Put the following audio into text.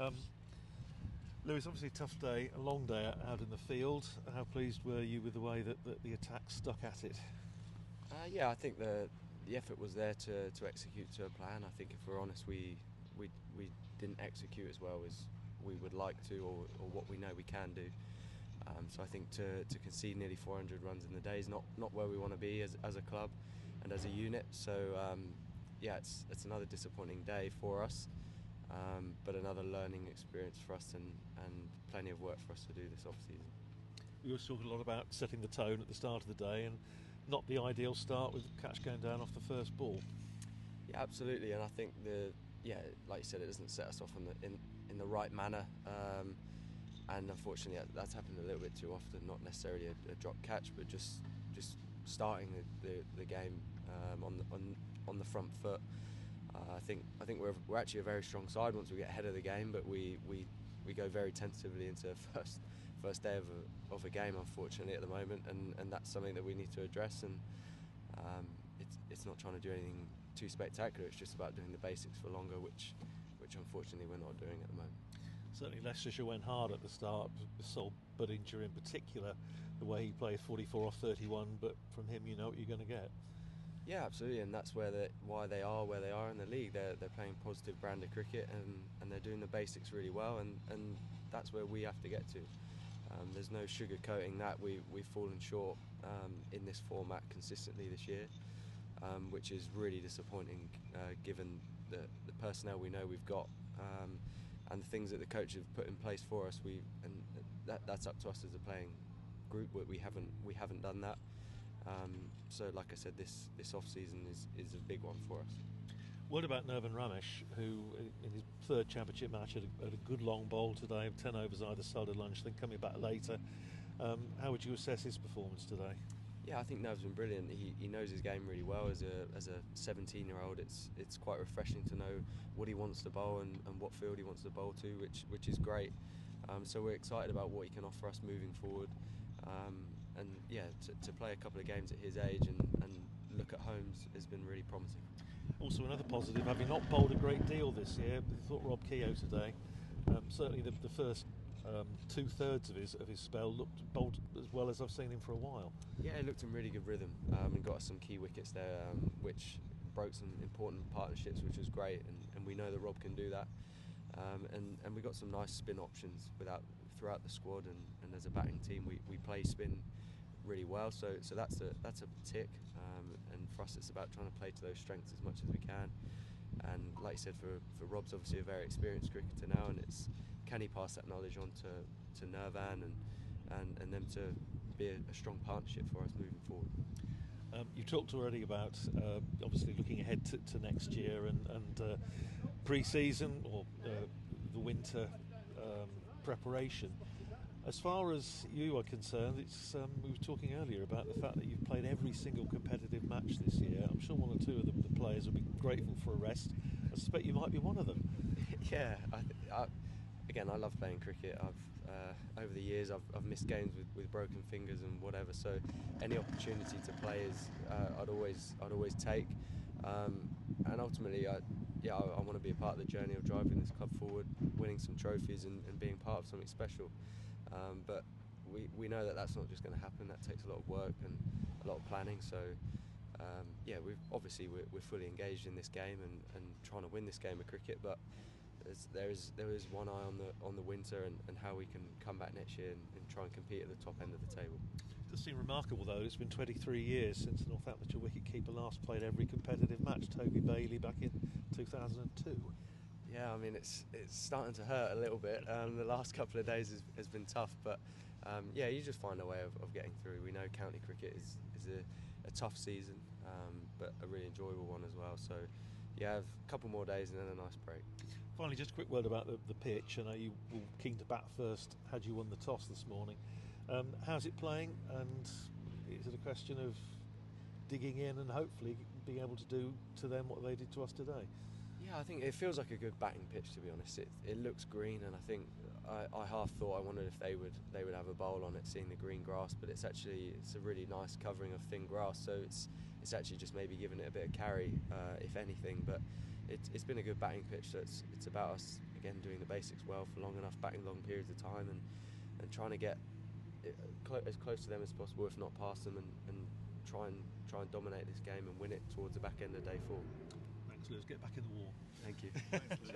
Um, Lewis, obviously a tough day, a long day out in the field. How pleased were you with the way that the attack stuck at it? Yeah, I think the effort was there to execute to a plan. I think if we're honest, we didn't execute as well as we would like to, or what we know we can do. So I think to concede nearly 400 runs in the day is not where we want to be as a club and as a unit. So yeah, it's another disappointing day for us, but another learning experience for us, and plenty of work for us to do this off season. We were talking a lot about setting the tone at the start of the day, and not the ideal start with the catch going down off the first ball. Yeah, absolutely, and I think like you said, it doesn't set us off in the right manner. And unfortunately, that's happened a little bit too often. Not necessarily a drop catch, but just starting the game on the front foot. I think we're actually a very strong side once we get ahead of the game, but we go very tentatively into the first day of a game, unfortunately, at the moment, and that's something that we need to address. And it's not trying to do anything too spectacular. It's just about doing the basics for longer, which unfortunately we're not doing at the moment. Certainly Leicestershire went hard at the start, Sol Budinger in particular, the way he played 44 off 31, but from him you know what you're going to get. Yeah, absolutely, and that's why they are where they are in the league. They're playing positive brand of cricket, and they're doing the basics really well, and that's where we have to get to. There's no sugarcoating that. We've fallen short in this format consistently this year, which is really disappointing given the personnel we know we've got. And the things that the coach have put in place for us, that's up to us as a playing group. We haven't done that. So, like I said, this off season is a big one for us. What about Nirvan Ramesh, who in his third championship match had a good long bowl today, 10 overs either side of lunch, then coming back later. How would you assess his performance today? Yeah, I think Nav's been brilliant. He knows his game really well. As a 17-year-old, it's quite refreshing to know what he wants to bowl and what field he wants to bowl to, which is great. So we're excited about what he can offer us moving forward. And yeah, to play a couple of games at his age and look at homes has been really promising. Also, another positive, having not bowled a great deal this year, I thought Rob Keogh today, certainly the first 2/3 of his spell bowled as well as I've seen him for a while. Yeah, he looked in really good rhythm and got us some key wickets there, which broke some important partnerships, which was great, and we know that Rob can do that. And we got some nice spin options throughout the squad, and as a batting team we play spin really well, so that's a tick, and for us it's about trying to play to those strengths as much as we can. And like you said, for Rob's obviously a very experienced cricketer now, and it's can he pass that knowledge on to Nirvan and them to be a strong partnership for us moving forward. You talked already about obviously looking ahead to next year and pre-season or the winter preparation. As far as you are concerned, it's we were talking earlier about the fact that you've played every single competitive match this year. I'm sure one or two of the players will be grateful for a rest. I suspect you might be one of them. Yeah, again, I love playing cricket. Over the years I've missed games with broken fingers and whatever. So any opportunity to play I'd always take. And ultimately, I want to be a part of the journey of driving this club forward, winning some trophies and being part of something special. But we know that that's not just going to happen. That takes a lot of work and a lot of planning. So yeah, we're fully engaged in this game and trying to win this game of cricket. But there is one eye on the winter and how we can come back next year and try and compete at the top end of the table. It does seem remarkable though, it's been 23 years since the Northamptonshire wicketkeeper last played every competitive match, Toby Bailey back in 2002. Yeah, I mean it's starting to hurt a little bit. The last couple of days has been tough, but yeah, you just find a way of getting through. We know county cricket is a tough season, but a really enjoyable one as well. So yeah, a couple more days and then a nice break. Finally, just a quick word about the pitch. I know you were keen to bat first had you won the toss this morning. How's it playing, and is it a question of digging in and hopefully being able to do to them what they did to us today? Yeah, I think it feels like a good batting pitch, to be honest. It looks green, and I think I half thought, I wondered if they would have a bowl on it, seeing the green grass, but it's a really nice covering of thin grass, so it's actually just maybe giving it a bit of carry, if anything. But it's been a good batting pitch, so it's about us again, doing the basics well for long enough, batting long periods of time, and trying to get as close to them as possible, if not past them, and try and dominate this game and win it towards the back end of day 4. Thanks, Lewis. Get back in the war. Thank you. Cheers.